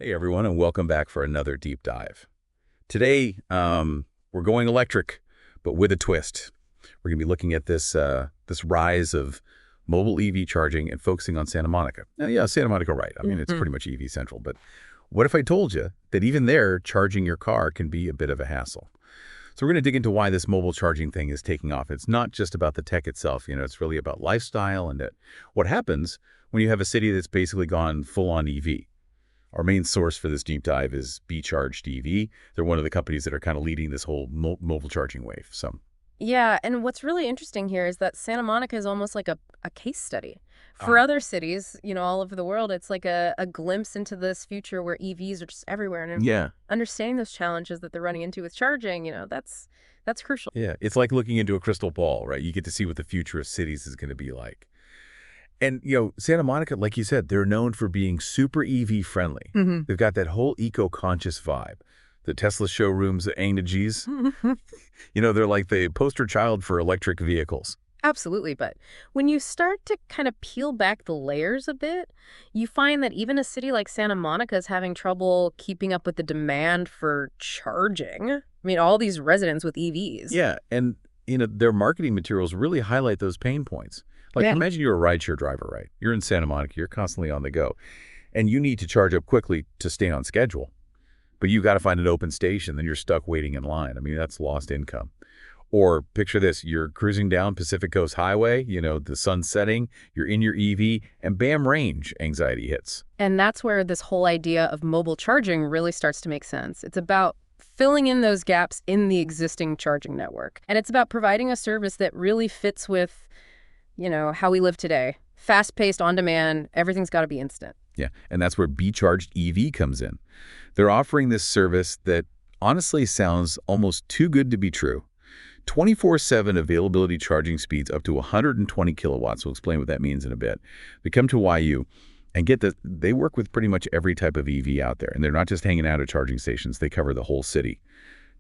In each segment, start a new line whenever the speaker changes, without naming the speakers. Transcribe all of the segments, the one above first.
Hey everyone, and welcome back for another deep dive. Today, we're going electric, but with a twist. We're going to be looking at this rise of mobile EV charging and focusing on Santa Monica. Now, yeah, Santa Monica, right? I mean, it's
Mhm.
pretty much EV central. But what if I told you that even there, charging your car can be a bit of a hassle? So we're going to dig into why this mobile charging thing is taking off. It's not just about the tech itself. It's really about lifestyle and what happens when you have a city that's basically gone full on EV. Our main source for this deep dive is Charged EV. They're one of the companies that are kind of leading this whole mobile charging wave. So,
Yeah, and what's really interesting here is that Santa Monica is almost like a case study. For
ah,
other cities, all over the world, it's like a glimpse into this future where EVs are just everywhere. And
yeah,
understanding those challenges that they're running into with charging, that's crucial.
yeah, it's like looking into a crystal ball, right? You get to see what the future of cities is going to be like. And, Santa Monica, like you said, they're known for being super EV friendly.
Hmm.
They've got that whole eco-conscious vibe. The Tesla showrooms at G's, they're like the poster child for electric vehicles.
Absolutely, but when you start to kind of peel back the layers a bit, you find that even a city like Santa Monica is having trouble keeping up with the demand for charging. I mean, all these residents with EVs.
Yeah, and their marketing materials really highlight those pain points. Like
Yeah.
imagine you're a rideshare driver, right? You're in Santa Monica, you're constantly on the go, and you need to charge up quickly to stay on schedule. But you got to find an open station, then you're stuck waiting in line. I mean, that's lost income. Or picture this, you're cruising down Pacific Coast Highway, the sun's setting, you're in your EV, and bam, range anxiety hits.
And that's where this whole idea of mobile charging really starts to make sense. It's about filling in those gaps in the existing charging network. And it's about providing a service that really fits with, how we live today. Fast-paced, on-demand, everything's got to be instant.
Yeah, and that's where Charged EV comes in. They're offering this service that honestly sounds almost too good to be true. 24/7 availability charging speeds up to 120 kilowatts. We'll explain what that means in a bit. They come to YU and get that they work with pretty much every type of EV out there. And they're not just hanging out at charging stations. They cover the whole city.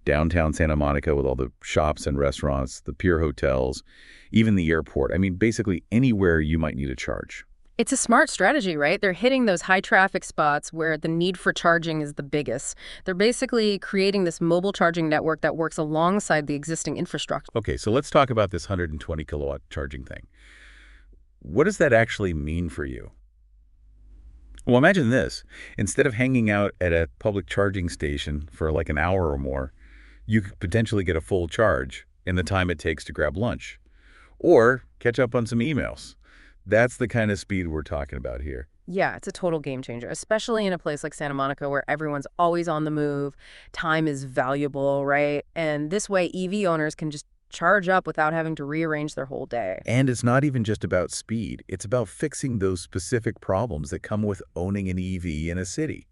Downtown Santa Monica with all the shops and restaurants, the pier hotels, even the airport. I mean, basically anywhere you might need a charge.
It's a smart strategy, right? They're hitting those high traffic spots where the need for charging is the biggest. They're basically creating this mobile charging network that works alongside the existing infrastructure.
Okay, so let's talk about this 120 kilowatt charging thing. What does that actually mean for you? Well, imagine this. Instead of hanging out at a public charging station for like an hour or more, you could potentially get a full charge in the time it takes to grab lunch or catch up on some emails. That's the kind of speed we're talking about here.
Yeah, it's a total game changer, especially in a place like Santa Monica where everyone's always on the move. Time is valuable, right? And this way, EV owners can just charge up without having to rearrange their whole day.
And it's not even just about speed. It's about fixing those specific problems that come with owning an EV in a city.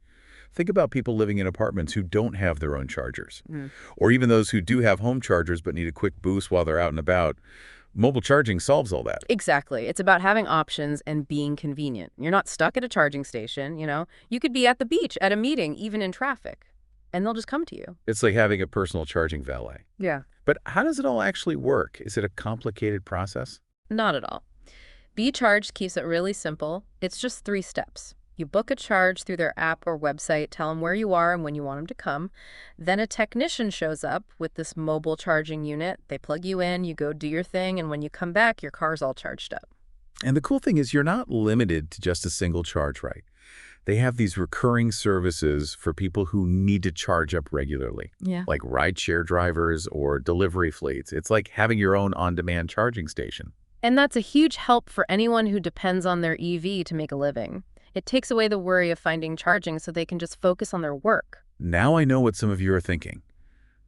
Think about people living in apartments who don't have their own chargers,
Mm.
or even those who do have home chargers but need a quick boost while they're out and about. Mobile charging solves all that.
Exactly. It's about having options and being convenient. You're not stuck at a charging station. You could be at the beach, at a meeting, even in traffic, and they'll just come to you.
It's like having a personal charging valet.
Yeah.
But how does it all actually work? Is it a complicated process?
Not at all. Be Charged keeps it really simple. It's just 3 steps. You book a charge through their app or website, tell them where you are and when you want them to come. Then a technician shows up with this mobile charging unit. They plug you in, you go do your thing, and when you come back, your car's all charged up.
And the cool thing is you're not limited to just a single charge, right? They have these recurring services for people who need to charge up regularly,
Yeah.
like rideshare drivers or delivery fleets. It's like having your own on-demand charging station.
And that's a huge help for anyone who depends on their EV to make a living. It takes away the worry of finding charging so they can just focus on their work.
Now I know what some of you are thinking.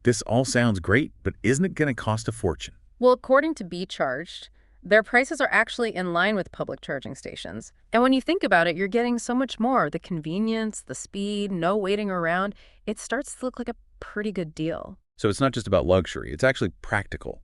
This all sounds great, but isn't it going to cost a fortune?
Well, according to Be Charged, their prices are actually in line with public charging stations. And when you think about it, you're getting so much more. The convenience, the speed, no waiting around. It starts to look like a pretty good deal.
So it's not just about luxury, it's actually practical.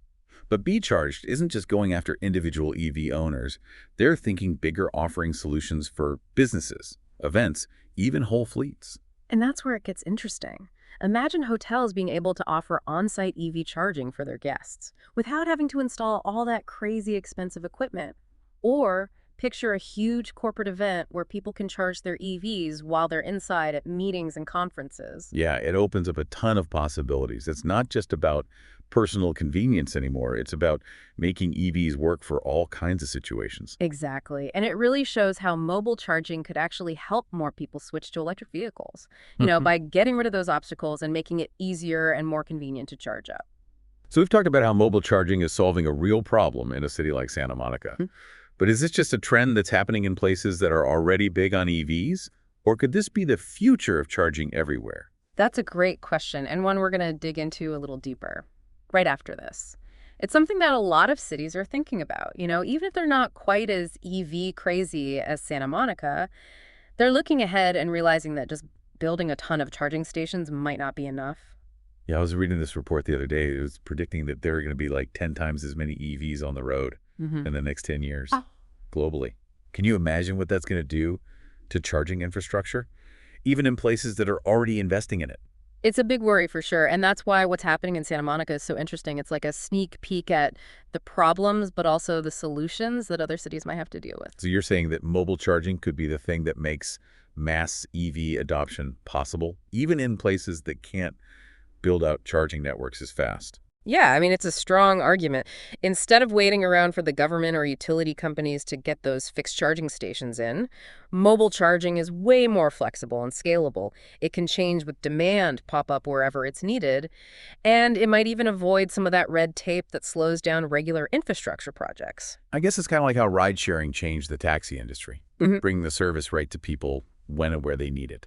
But Be Charged isn't just going after individual EV owners. They're thinking bigger, offering solutions for businesses, events, even whole fleets.
And that's where it gets interesting. Imagine hotels being able to offer on-site EV charging for their guests without having to install all that crazy expensive equipment. Or picture a huge corporate event where people can charge their EVs while they're inside at meetings and conferences.
Yeah, it opens up a ton of possibilities. It's not just about personal convenience anymore. It's about making EVs work for all kinds of situations.
Exactly. And it really shows how mobile charging could actually help more people switch to electric vehicles, by getting rid of those obstacles and making it easier and more convenient to charge up.
So we've talked about how mobile charging is solving a real problem in a city like Santa Monica. But is this just a trend that's happening in places that are already big on EVs? Or could this be the future of charging everywhere?
That's a great question, and one we're going to dig into a little deeper right after this. It's something that a lot of cities are thinking about. Even if they're not quite as EV crazy as Santa Monica, they're looking ahead and realizing that just building a ton of charging stations might not be enough.
Yeah, I was reading this report the other day. It was predicting that there are going to be like 10 times as many EVs on the road in the next 10 years globally. Can you imagine what that's going to do to charging infrastructure, even in places that are already investing in it?
It's a big worry for sure, and that's why what's happening in Santa Monica is so interesting. It's like a sneak peek at the problems, but also the solutions that other cities might have to deal with.
So you're saying that mobile charging could be the thing that makes mass EV adoption possible, even in places that can't build out charging networks as fast?
Yeah, I mean, it's a strong argument. Instead of waiting around for the government or utility companies to get those fixed charging stations in, mobile charging is way more flexible and scalable. It can change with demand, pop up wherever it's needed, and it might even avoid some of that red tape that slows down regular infrastructure projects.
I guess it's kind of like how ride-sharing changed the taxi industry, bringing the service right to people when and where they need it.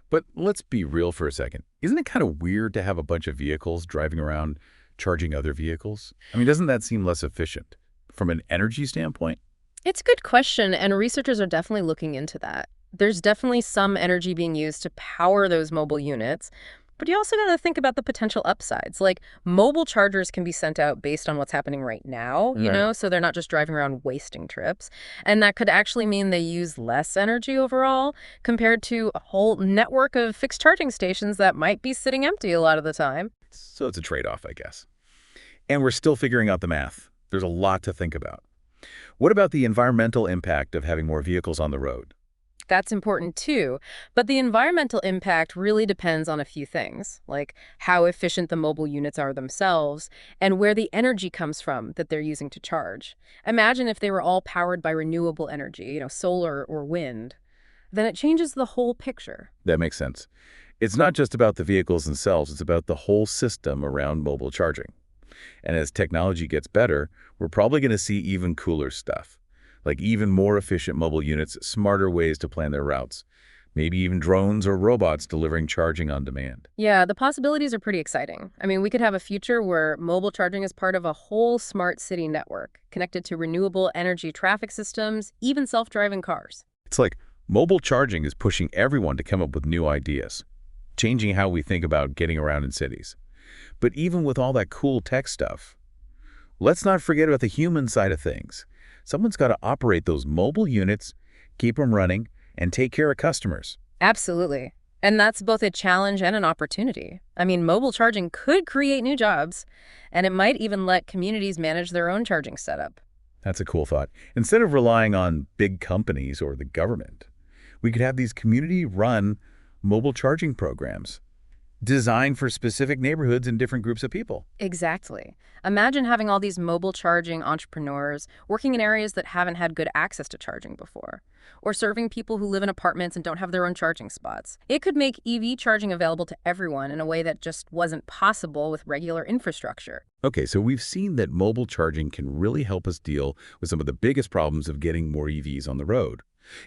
But let's be real for a second. Isn't it kind of weird to have a bunch of vehicles driving around charging other vehicles? I mean, doesn't that seem less efficient from an energy standpoint?
It's a good question, and researchers are definitely looking into that. There's definitely some energy being used to power those mobile units, but you also got to think about the potential upsides. Like, mobile chargers can be sent out based on what's happening right now,
Right.
so they're not just driving around wasting trips. And that could actually mean they use less energy overall compared to a whole network of fixed charging stations that might be sitting empty a lot of the time.
So it's a trade-off, I guess. And we're still figuring out the math. There's a lot to think about. What about the environmental impact of having more vehicles on the road?
That's important too, but the environmental impact really depends on a few things, like how efficient the mobile units are themselves and where the energy comes from that they're using to charge. Imagine if they were all powered by renewable energy, solar or wind. Then it changes the whole picture.
That makes sense. It's not just about the vehicles themselves, it's about the whole system around mobile charging. And as technology gets better, we're probably going to see even cooler stuff, like even more efficient mobile units, smarter ways to plan their routes, maybe even drones or robots delivering charging on demand.
Yeah, the possibilities are pretty exciting. I mean, we could have a future where mobile charging is part of a whole smart city network, connected to renewable energy traffic systems, even self-driving cars.
It's like mobile charging is pushing everyone to come up with new ideas, changing how we think about getting around in cities. But even with all that cool tech stuff, let's not forget about the human side of things. Someone's got to operate those mobile units, keep them running, and take care of customers.
Absolutely. And that's both a challenge and an opportunity. I mean, mobile charging could create new jobs, and it might even let communities manage their own charging setup.
That's a cool thought. Instead of relying on big companies or the government, we could have these community-run mobile charging programs designed for specific neighborhoods and different groups of people.
Exactly. Imagine having all these mobile charging entrepreneurs working in areas that haven't had good access to charging before, or serving people who live in apartments and don't have their own charging spots. It could make EV charging available to everyone in a way that just wasn't possible with regular infrastructure.
Okay, so we've seen that mobile charging can really help us deal with some of the biggest problems of getting more EVs on the road.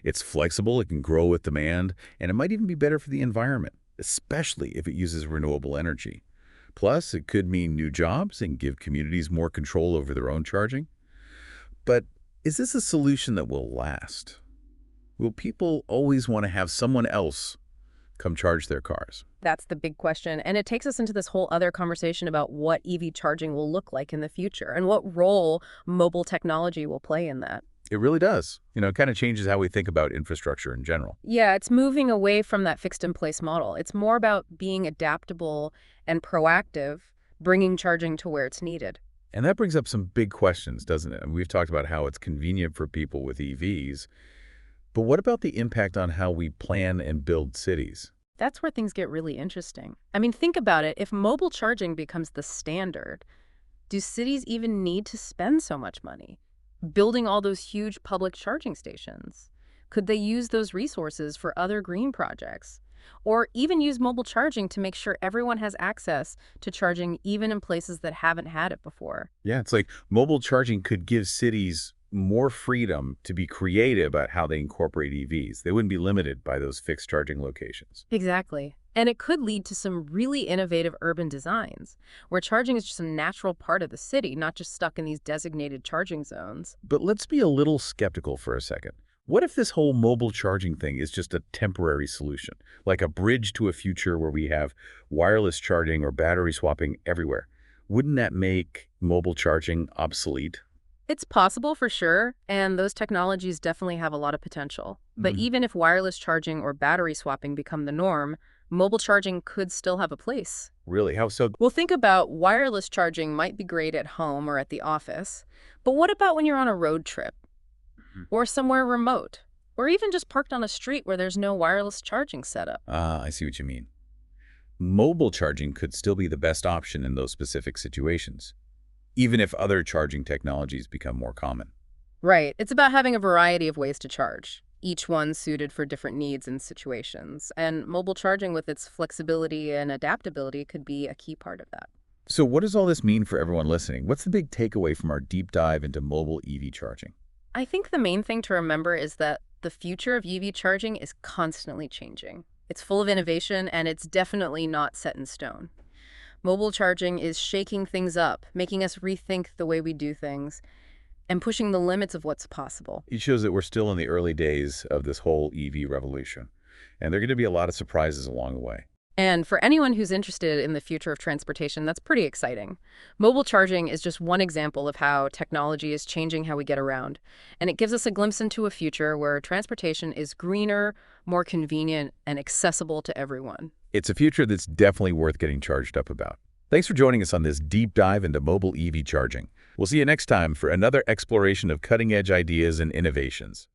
It's flexible, it can grow with demand, and it might even be better for the environment, especially if it uses renewable energy. Plus, it could mean new jobs and give communities more control over their own charging. But is this a solution that will last? Will people always want to have someone else come charge their cars?
That's the big question. And it takes us into this whole other conversation about what EV charging will look like in the future and what role mobile technology will play in that.
It really does. It kind of changes how we think about infrastructure in general.
Yeah, it's moving away from that fixed-in-place model. It's more about being adaptable and proactive, bringing charging to where it's needed.
And that brings up some big questions, doesn't it? We've talked about how it's convenient for people with EVs, but what about the impact on how we plan and build cities?
That's where things get really interesting. I mean, think about it. If mobile charging becomes the standard, do cities even need to spend so much money building all those huge public charging stations? Could they use those resources for other green projects? Or even use mobile charging to make sure everyone has access to charging even in places that haven't had it before?
Yeah, it's like mobile charging could give cities more freedom to be creative about how they incorporate EVs. They wouldn't be limited by those fixed charging locations.
Exactly. And it could lead to some really innovative urban designs, where charging is just a natural part of the city, not just stuck in these designated charging zones.
But let's be a little skeptical for a second. What if this whole mobile charging thing is just a temporary solution, like a bridge to a future where we have wireless charging or battery swapping everywhere? Wouldn't that make mobile charging obsolete?
It's possible for sure, and those technologies definitely have a lot of potential. But even if wireless charging or battery swapping become the norm, mobile charging could still have a place.
Really? How so?
Well, think about wireless charging might be great at home or at the office, but what about when you're on a road trip or somewhere remote, or even just parked on a street where there's no wireless charging setup?
Ah, I see what you mean. Mobile charging could still be the best option in those specific situations, even if other charging technologies become more common.
Right. It's about having a variety of ways to charge, each one suited for different needs and situations. And mobile charging with its flexibility and adaptability could be a key part of that.
So what does all this mean for everyone listening? What's the big takeaway from our deep dive into mobile EV charging?
I think the main thing to remember is that the future of EV charging is constantly changing. It's full of innovation, and it's definitely not set in stone. Mobile charging is shaking things up, making us rethink the way we do things, and pushing the limits of what's possible.
It shows that we're still in the early days of this whole EV revolution, and there are going to be a lot of surprises along the way.
And for anyone who's interested in the future of transportation, that's pretty exciting. Mobile charging is just one example of how technology is changing how we get around. And it gives us a glimpse into a future where transportation is greener, more convenient, and accessible to everyone.
It's a future that's definitely worth getting charged up about. Thanks for joining us on this deep dive into mobile EV charging. We'll see you next time for another exploration of cutting-edge ideas and innovations.